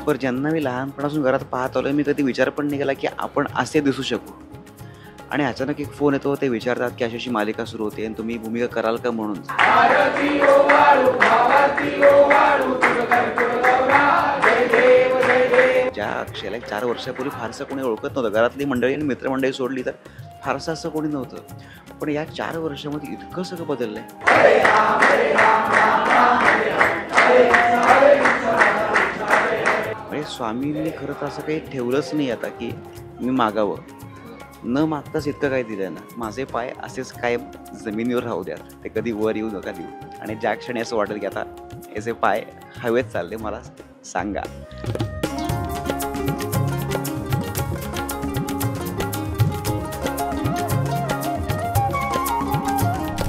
पर ज्यांना मी लहानपणापासून घरात पाहत आलोय, मी कधी विचार पण नाही केला की आपण असे दिसू शकू. आणि अचानक एक फोन येतो, ते विचारतात की अशी-अशी मालिका सुरू होते आणि तुम्ही भूमिका कराल का म्हणून. ज्या अक्षयला एक 4 वर्षापूर्वी फारसं कोणी ओळखत नव्हतं. घरातली मंडळी आणि मित्रमंडळी सोडली तर फारसं असं कोणी नव्हतं. पण या 4 वर्षामध्ये इतकं सगळं बदललंय. म्हणजे स्वामींनी खरं तर असं काही ठेवलंच नाही आता की मी मागावं. न मागताच इतकं काही दिलं ना. माझे पाय असेच कायम जमिनीवर राहू द्या. ते कधी वर येऊ नका देऊ. आणि ज्या क्षणी असं वाटेल की आता याचे पाय हवेत चालले, मला सांगा.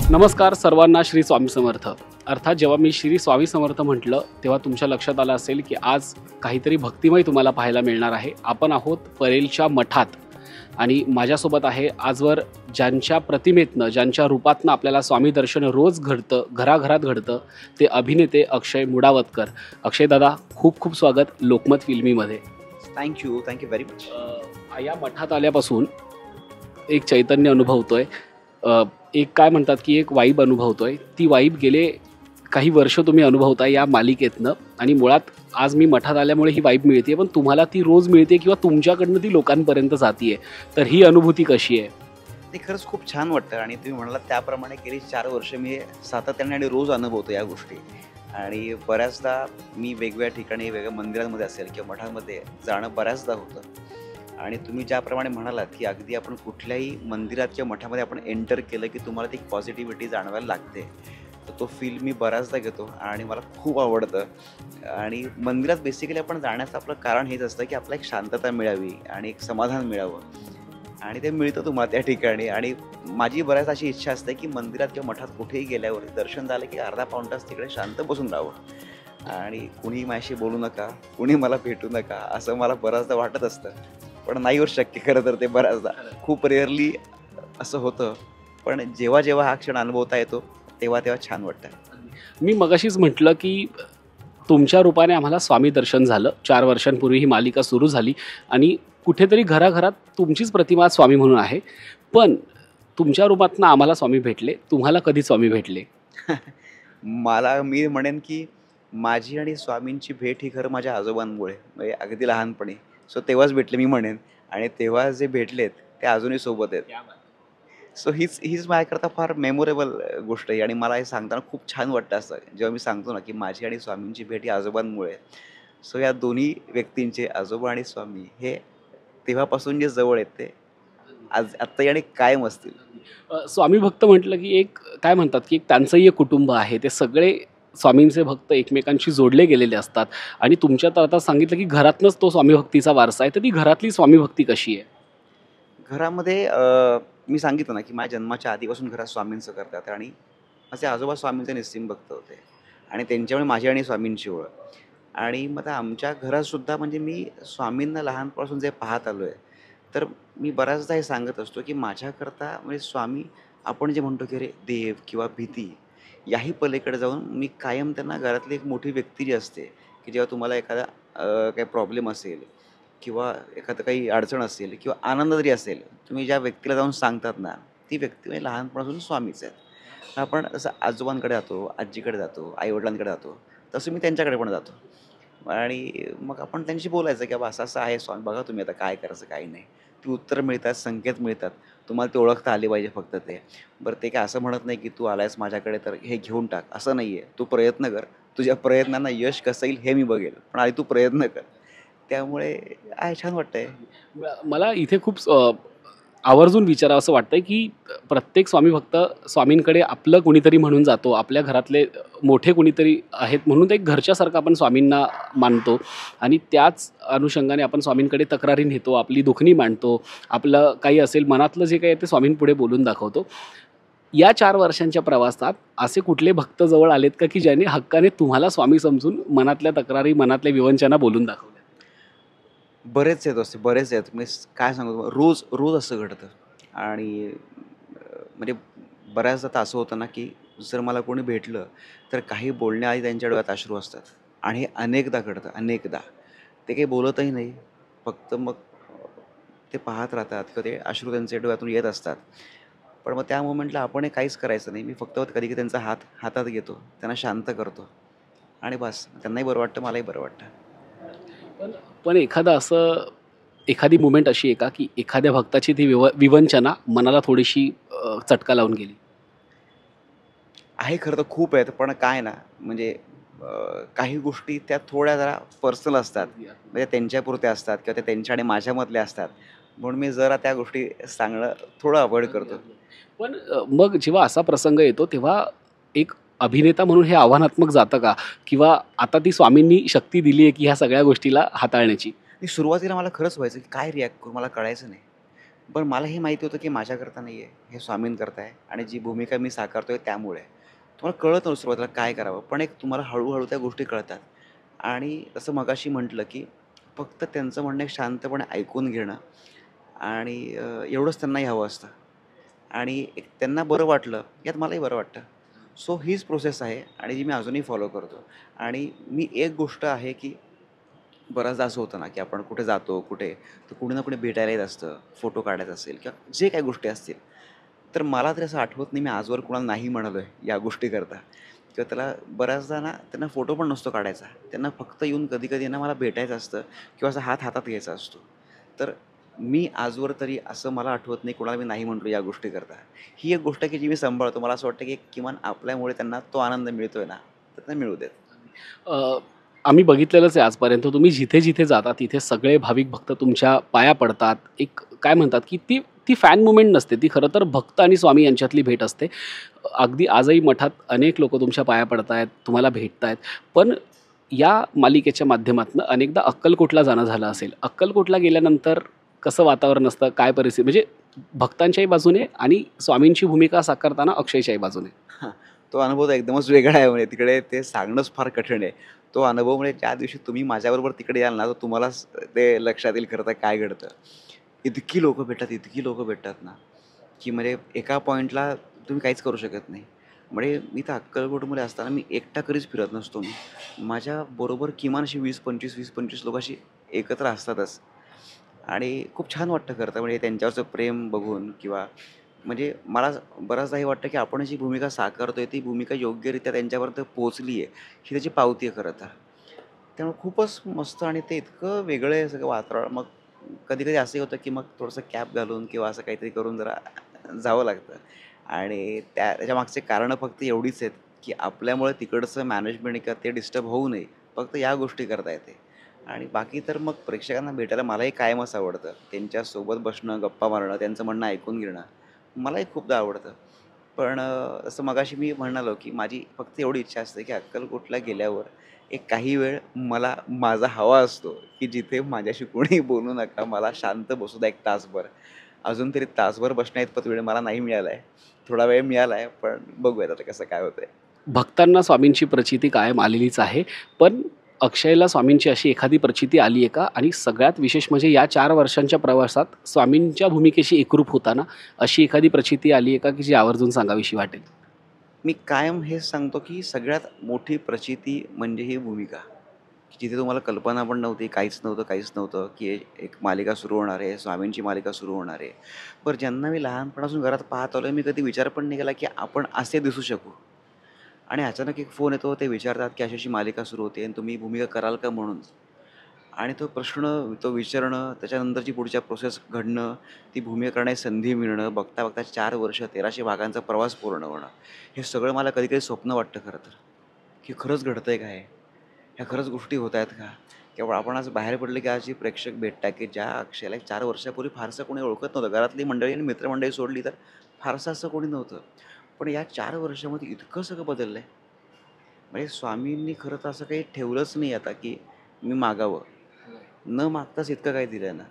नमस्कार सर्वांना, श्री स्वामी समर्थ. अर्थात जेव्हा मी श्री स्वामी समर्थ म्हटलं तेव्हा तुमच्या लक्षात आलं असेल की आज काहीतरी भक्तिमय तुम्हाला पाहायला मिळणार आहे. आपण आहोत परेलच्या मठात आणि माझ्यासोबत आहे आजवर ज्यांच्या प्रतिमेतनं, ज्यांच्या रूपातनं आपल्याला स्वामी दर्शन रोज घडतं, घराघरात घडतं, ते अभिनेते अक्षय मुडावतकर. अक्षय दादा, खूप खूप स्वागत लोकमत फिल्मीमध्ये. Thank you very much. या मठात आल्यापासून एक चैतन्य अनुभवतोय, एक काय म्हणतात की एक वाईब अनुभवतोय. ती वाईब गेले काही वर्ष तुम्ही अनुभवताय या मालिकेतनं आणि मुळात आज मी मठात आल्यामुळे ही वाईब मिळते, पण तुम्हाला ती रोज मिळते किंवा तुमच्याकडनं ती लोकांपर्यंत जातीये. तर ही अनुभूती कशी आहे? ते खरंच खूप छान वाटतं आणि तुम्ही म्हणालात त्याप्रमाणे गेली 4 वर्ष मी सातत्याने आणि रोज अनुभवतो या गोष्टी. आणि बऱ्याचदा मी वेगवेगळ्या ठिकाणी, वेगवेगळ्या मंदिरांमध्ये असेल किंवा मठांमध्ये जाणं बऱ्याचदा होतं. आणि तुम्ही ज्याप्रमाणे म्हणालात की अगदी आपण कुठल्याही मंदिरात किंवा मठामध्ये आपण एंटर केलं की तुम्हाला ती पॉझिटिव्हिटी जाणवायला लागते. तर तो फील मी बऱ्याचदा घेतो आणि मला खूप आवडतं. आणि मंदिरात बेसिकली आपण जाण्याचं आपलं कारण हेच असतं की आपल्याला एक शांतता मिळावी आणि एक समाधान मिळावं. आणि ते मिळतं तुम्हाला त्या ठिकाणी. आणि माझी बऱ्याच अशी इच्छा असते की मंदिरात किंवा मठात कुठेही गेल्यावर दर्शन झालं की अर्धा पाऊण तास तिकडे शांत बसून राहावं आणि कुणीही माझ्याशी बोलू नका, कुणी मला भेटू नका, असं मला बऱ्याचदा वाटत असतं. पण नाही होत शक्य खरं तर ते बऱ्याचदा. खूप रेअरली असं होतं. पण जेव्हा जेव्हा हा क्षण अनुभवता येतो तेव्हा तेव्हा छान वाटतं. मी मगाशीच म्हटलं की तुमच्या रूपाने आम्हाला स्वामी दर्शन झालं. 4 वर्षांपूर्वी ही मालिका सुरू झाली आणि कुठेतरी घराघरात तुमचीच प्रतिमा स्वामी म्हणून आहे. पण तुमच्या रूपातनं आम्हाला स्वामी भेटले. तुम्हाला कधी स्वामी भेटले? मी म्हणेन की माझी आणि स्वामींची भेट ही खरं माझ्या आजोबांमुळे, म्हणजे अगदी लहानपणी. सो तेव्हाच भेटले मी म्हणेन. आणि तेव्हा जे भेटलेत ते अजूनही सोबत आहेत. सो हीच हीच माझ्याकरता फार मेमोरेबल गोष्ट आहे. आणि मला हे सांगताना खूप छान वाटतं असं जेव्हा मी सांगतो ना की माझी आणि स्वामींची भेट ही आजोबांमुळे. सो या दोन्ही व्यक्तींचे, आजोबा आणि स्वामी, हे तेव्हापासून जे जवळ आहेत ते आज आत्ताही आणि कायम असतील. स्वामी भक्त म्हटलं की एक काय म्हणतात की एक त्यांचंही एक कुटुंब आहे. ते सगळे स्वामींचे भक्त एकमेकांशी जोडले गेलेले असतात आणि तुमच्यात आता सांगितलं की घरातनंच तो स्वामी भक्तीचा वारसा आहे. तर ती घरातली स्वामी भक्ती कशी आहे? घरामध्ये मी सांगितलं ना की माझ्या जन्माच्या आधीपासून घरात स्वामींचं करतात. आणि माझे आजोबा स्वामींचे निस्सिम भक्त होते आणि त्यांच्यामुळे माझी आणि स्वामींची ओळख. आणि मग आता आमच्या घरातसुद्धा म्हणजे मी स्वामींना लहानपासून जे पाहत आलो आहे, तर मी बऱ्याचदा हे सांगत असतो की माझ्याकरता म्हणजे स्वामी, आपण जे म्हणतो की अरे देव किंवा भीती, याही पलीकडे जाऊन मी कायम त्यांना घरातली एक मोठी व्यक्ती जी असते की जेव्हा तुम्हाला एखादा काही प्रॉब्लेम असेल किंवा एखादं काही अडचण असेल किंवा आनंद जरी असेल, तुम्ही ज्या व्यक्तीला जाऊन सांगतात ना, ती व्यक्ती म्हणजे लहानपणापासून स्वामीच आहेत. आपण जसं आजोबांकडे जातो, आजीकडे जातो, आईवडिलांकडे जातो, तसं मी त्यांच्याकडे पण जातो. आणि मग आपण त्यांच्याशी बोलायचं की बाबा असं-असं आहे स्वामी, बघा तुम्ही आता काय करायचं काय नाही. ती उत्तरं मिळतात, संकेत मिळतात. तुम्हाला ते ओळखता आले पाहिजे फक्त ते. बरं, ते काय असं म्हणत नाही की तू आलायस माझ्याकडे तर हे घेऊन टाक, असं नाही आहे. तू प्रयत्न कर. तुझ्या प्रयत्नांना यश कसं येईल हे मी बघेल. पण आधी तू प्रयत्न कर. त्यामुळे आहे, छान वाटतंय. मला इथे खूप आवर्जून विचारावं असं वाटतंय की प्रत्येक स्वामी भक्त स्वामींकडे आपलं कुणीतरी म्हणून जातो. आपल्या घरातले मोठे कुणीतरी आहेत म्हणून ते एक घरच्यासारखं आपण स्वामींना मानतो आणि त्याच अनुषंगाने आपण स्वामींकडे तक्रारी नेतो, आपली दुखणी मांडतो, आपलं काही असेल मनातलं जे काही आहे ते स्वामींपुढे बोलून दाखवतो. या 4 वर्षांच्या प्रवासात असे कुठले भक्त जवळ आलेत का की ज्याने हक्काने तुम्हाला स्वामी समजून मनातल्या तक्रारी, मनातल्या विवंचना बोलून दाखवल्या? बरेच आहेत असे, बरेच आहेत. मी काय सांगू तुम्हाला, रोज रोज असं घडतं. आणि म्हणजे बऱ्याचदा तर असं होतं ना की जर मला कोणी भेटलं तर काही बोलण्याआधी त्यांच्या डोळ्यात अश्रू असतात. आणि हे अनेकदा घडतं, अनेकदा. ते काही बोलतही नाही. फक्त मग ते पाहत राहतात किंवा ते अश्रू त्यांचे डोळ्यातून येत असतात. पण मग त्या मोमेंटला आपण काहीच करायचं नाही. मी फक्त कधी-कधी त्यांचा हात हातात घेतो, त्यांना शांत करतो आणि बस. त्यांनाही बरं वाटतं, मलाही बरं वाटतं. पण पण एखादं असं एखादी मोमेंट अशी आहे का, की एखाद्या भक्ताची ती विवंचना मनाला थोडीशी चटका लावून गेली? आहे खरं तर खूप आहेत, पण काय ना, म्हणजे काही गोष्टी त्या थोड्या जरा पर्सनल असतात. म्हणजे त्यांच्यापुरत्या असतात किंवा त्या त्यांच्या आणि माझ्यामधल्या असतात. म्हणून मी जरा त्या गोष्टी सांगणं थोडं अव्हॉइड करतो. पण मग जेव्हा असा प्रसंग येतो तेव्हा एक अभिनेता म्हणून हे आव्हानात्मक जातं का? किंवा आता ती स्वामींनी शक्ती दिली आहे, की ह्या सगळ्या गोष्टीला हाताळण्याची? आणि सुरुवातीला मला खरंच व्हायचं, की काय रिॲक्ट करू मला कळायचं नाही. पण मला हे माहिती होतं, की माझ्याकरता नाही आहे, हे स्वामींकरता आहे आणि जी भूमिका मी साकारतोय त्यामुळे आहे. तुम्हाला कळत नव्हतं सुरुवातीला काय करावं, पण एक तुम्हाला हळू त्या गोष्टी कळतात. आणि जसं मगाशी म्हटलं, की फक्त त्यांचं म्हणणं एक शांतपणे ऐकून घेणं आणि एवढंच त्यांनाही हवं असतं. आणि एक त्यांना बरं वाटलं, यात मलाही बरं वाटतं. सो हीच प्रोसेस आहे आणि जी मी अजूनही फॉलो करतो. आणि मी एक गोष्ट आहे, की बऱ्याचदा असं होतं ना, की आपण कुठे जातो, कुठे, तर कुणी ना कुणी भेटायला येत असतं, फोटो काढायचा असेल किंवा जे काही गोष्टी असतील. तर मला तरी असं आठवत नाही मी आजवर कुणाला नाही म्हणालो आहे या गोष्टीकरता किंवा त्याला बऱ्याचदा ना त्यांना फोटो पण नसतो काढायचा. त्यांना फक्त येऊन कधी-कधी ना मला भेटायचं असतं किंवा असा हात हातात घ्यायचा असतो. तर मी आजवर तरी असं मला आठवत नाही कोणाला मी नाही म्हटलो या गोष्टीकरता. ही एक गोष्ट आहे की जी मी सांभाळतो. मला असं वाटतं की किमान आपल्यामुळे त्यांना तो आनंद मिळतोय ना, तर त्यांना मिळू देत. अ, आम्ही बघितलेलंच आहे आजपर्यंत. तुम्ही जिथे-जिथे जाता तिथे सगळे भाविक भक्त तुमच्या पाया पडतात. एक काय म्हणतात, की ती ती फॅन मूव्हमेंट नसते. ती खरं तर भक्त आणि स्वामी यांच्यातली भेट असते. अगदी आजही मठात अनेक लोकं तुमच्या पाया पडतायत, तुम्हाला भेटतायत. पण या मालिकेच्या माध्यमातून अनेकदा अक्कलकोटला जाणं झालं असेल. अक्कलकोटला गेल्यानंतर कसं वातावरण असतं? काय परिस्थिती म्हणजे भक्तांच्याही बाजूने आणि स्वामींची भूमिका साकारताना अक्षयच्याही बाजूने? हां, तो अनुभव तर एकदमच वेगळा आहे म्हणजे तिकडे ते सांगणंच फार कठीण आहे. तो अनुभव म्हणजे ज्या दिवशी तुम्ही माझ्याबरोबर तिकडे याल ना, तर तुम्हालाच ते लक्षात येईल खरं तर काय घडतं. इतकी लोकं भेटतात, इतकी लोकं भेटतात ना, की म्हणजे एका पॉइंटला तुम्ही काहीच करू शकत नाही. म्हणजे मी तर अक्कलकोटमध्ये असताना मी एकटा कधीच फिरत नसतो मी. माझ्याबरोबर किमान अशी 20-25, 20-25 लोकं अशी एकत्र असतातच. आणि खूप छान वाटतं खरं तर म्हणजे त्यांच्यावरचं प्रेम बघून किंवा म्हणजे मला बऱ्याचदा हे वाटतं, की आपण जी भूमिका साकारतोय, ती भूमिका योग्यरित्या त्यांच्यापर्यंत पोहोचली आहे, ही त्याची पावती आहे खरं तर. त्यामुळे खूपच मस्त आणि ते इतकं वेगळं आहे सगळं वातावरण. मग कधी-कधी असंही होतं, की मग थोडंसं कॅप घालून किंवा असं काहीतरी करून जरा जावं लागतं. आणि त्याच्यामागची कारणं फक्त एवढीच आहेत, की आपल्यामुळे तिकडचं मॅनेजमेंट किंवा ते डिस्टर्ब होऊ नये. फक्त या गोष्टी करता येते. आणि बाकी तर मग प्रेक्षकांना भेटायला मलाही कायमच आवडतं. त्यांच्यासोबत बसणं, गप्पा मारणं, त्यांचं म्हणणं ऐकून घेणं, मलाही खूपदा आवडतं. पण जसं मगाशी मी म्हणालो, की माझी फक्त एवढी इच्छा असते, की अक्कलकोटला गेल्यावर एक काही वेळ मला माझा हवा असतो, की जिथे माझ्याशी कोणीही बोलू नका. मला शांत बसू द्या 1 तासभर. अजून तरी तासभर बसण्याइतपत वेळ मला नाही मिळाला आहे. थोडा वेळ मिळाला आहे, पण बघूयात आता कसं काय होतंय. भक्तांना स्वामींची प्रचिती कायम आलेलीच आहे. पण अक्षयला स्वामींची अशी एखादी प्रचिती आली आहे का? आणि सगळ्यात विशेष म्हणजे या 4 वर्षांच्या प्रवासात स्वामींच्या भूमिकेशी एकरूप होताना अशी एखादी प्रचिती आली आहे का, की जी आवर्जून सांगावीशी वाटेल? मी कायम हेच सांगतो, की सगळ्यात मोठी प्रचिती म्हणजे ही भूमिका. की जिथे तुम्हाला कल्पना पण नव्हती, काहीच नव्हतं, की एक मालिका सुरू होणार आहे, स्वामींची मालिका सुरू होणार आहे. बरं ज्यांना मी लहानपणापासून घरात पाहत आलोय, मी कधी विचार पण नाही केला, की आपण असे दिसू शकू. आणि अचानक एक फोन येतो, ते विचारतात, की अशी-अशी मालिका सुरू होते आणि तुम्ही भूमिका कराल का म्हणून. आणि तो प्रश्न, तो विचारणं, त्याच्यानंतरची पुढच्या प्रोसेस घडणं, ती भूमिका करण्याची संधी मिळणं, बघता-बघता 4 वर्ष 1300 भागांचा प्रवास पूर्ण होणं. हे सगळं मला कधी-कधी स्वप्न वाटतं खरं तर, की खरंच घडतंय का हे? ह्या खरंच गोष्टी होत आहेत का? किंवा आपण आज बाहेर पडले, की आज जे प्रेक्षक भेटतात, की ज्या अक्षयला 4 वर्षापूर्वी फारसं कोणी ओळखत नव्हतं. घरातली मंडळी आणि मित्रमंडळी सोडली तर फारसं असं कोणी नव्हतं. पण या 4 वर्षामध्ये इतकं सगळं बदललंय. म्हणजे स्वामींनी खरं तर असं काही ठेवलंच नाही आता, की मी मागावं. न मागताच इतकं काही दिलं ना.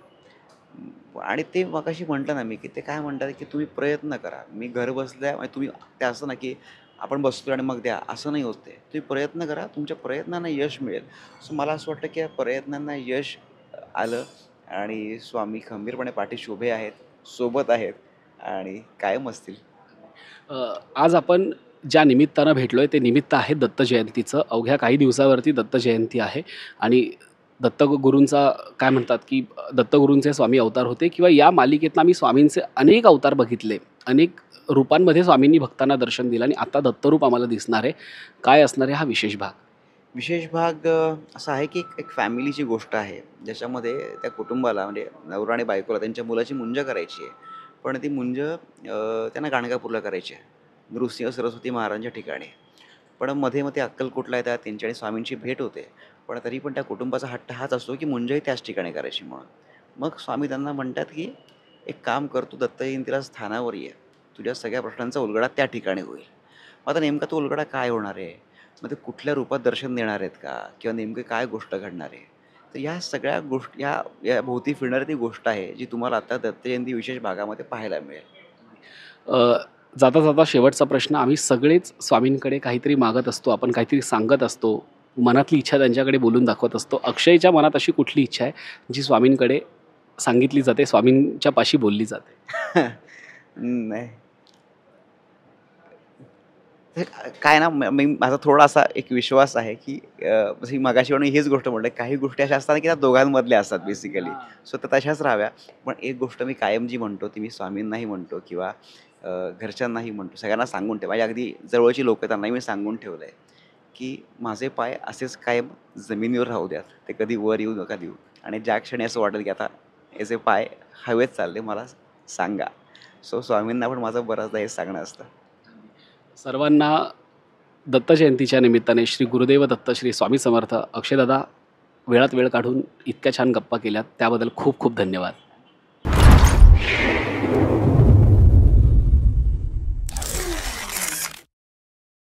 आणि ते मगाशी म्हटलं ना मी, की ते काय म्हणतात, की तुम्ही प्रयत्न करा. मी घर बसल्या म्हणजे तुम्ही ते असं ना, की आपण बसतोय आणि मग द्या, असं नाही होत ते. तुम्ही प्रयत्न करा, तुमच्या प्रयत्नांना यश मिळेल. सो मला असं वाटतं, की या प्रयत्नांना यश आलं आणि स्वामी खंबीरपणे पाठीशी उभे आहेत, सोबत आहेत आणि कायम असतील. आज आपण ज्या निमित्तानं भेटलोय ते निमित्त आहे दत्त जयंतीचं. अवघ्या काही दिवसावरती दत्त जयंती आहे आणि दत्तगुरूंचा काय म्हणतात की दत्तगुरूंचे स्वामी अवतार होते किंवा या मालिकेतनं आम्ही स्वामींचे अनेक अवतार बघितले, अनेक रूपांमध्ये स्वामींनी भक्तांना दर्शन दिलं आणि आता दत्तरूप आम्हाला दिसणार आहे. काय असणार आहे हा विशेष भाग? विशेष भाग असा आहे की एक फॅमिलीची गोष्ट आहे, ज्याच्यामध्ये त्या कुटुंबाला म्हणजे नवरा आणि बायकोला त्यांच्या मुलाची मुंज करायची आहे. पण ती मुंज त्यांना गाणगापूरला करायची आहे, नृसिंह सरस्वती महाराजांच्या ठिकाणी. पण मध्ये मध्ये अक्कलकोटला येतात, त्यांची आणि स्वामींची भेट होते. पण तरी पण त्या कुटुंबाचा हट्ट हाच असतो की मुंजही त्याच ठिकाणी करायची म्हणून. मग स्वामी त्यांना म्हणतात की एक काम कर, तू दत्त जयंतीला स्थानावर ये, तुझ्या सगळ्या प्रश्नांचा उलगडा त्या ठिकाणी होईल. मग आता नेमका तो उलगडा काय होणार आहे, मग ते कुठल्या रूपात दर्शन देणार आहेत का, किंवा नेमकी काय गोष्ट घडणार आहे. तर या सगळ्या गोष्टी या या भोवती फिरणारी ती गोष्ट आहे जी तुम्हाला आता दत्त जयंती विशेष भागामध्ये पाहायला मिळेल. अ, जाता जाता शेवटचा प्रश्न. आम्ही सगळेच स्वामींकडे काहीतरी मागत असतो, आपण काहीतरी सांगत असतो, मनातली इच्छा त्यांच्याकडे बोलून दाखवत असतो. अक्षयच्या मनात अशी कुठली इच्छा आहे जी स्वामींकडे सांगितली जाते, स्वामींच्या पाशी बोलली जाते? नाही, ते काय ना, मी माझा थोडा असा एक विश्वास आहे की जशी मगाशी म्हणून हीच गोष्ट म्हटलं, काही गोष्टी अशा असतात की त्या दोघांमधल्या असतात बेसिकली. सो त्या तशाच राहाव्या. पण एक गोष्ट मी कायम जी म्हणतो ती मी स्वामींनाही म्हणतो किंवा घरच्यांनाही म्हणतो, सगळ्यांना सांगून ठेव, माझ्या अगदी जवळची लोक त्यांनाही मी सांगून ठेवलं आहे की माझे पाय असेच कायम जमिनीवर राहू द्यात, ते कधी वर येऊ नका देऊ. आणि ज्या क्षणी असं वाटेल की आता याचे पाय हवेत चालले, मला सांगा. सो स्वामींना पण माझं बऱ्याचदा हे सांगणं असतं. सर्वांना दत्त जयंतीच्या निमित्ताने श्री गुरुदेव दत्त, श्री स्वामी समर्थ. अक्षयदादा, वेळात वेळ काढून इतक्या छान गप्पा केल्यात त्याबद्दल खूप खूप धन्यवाद.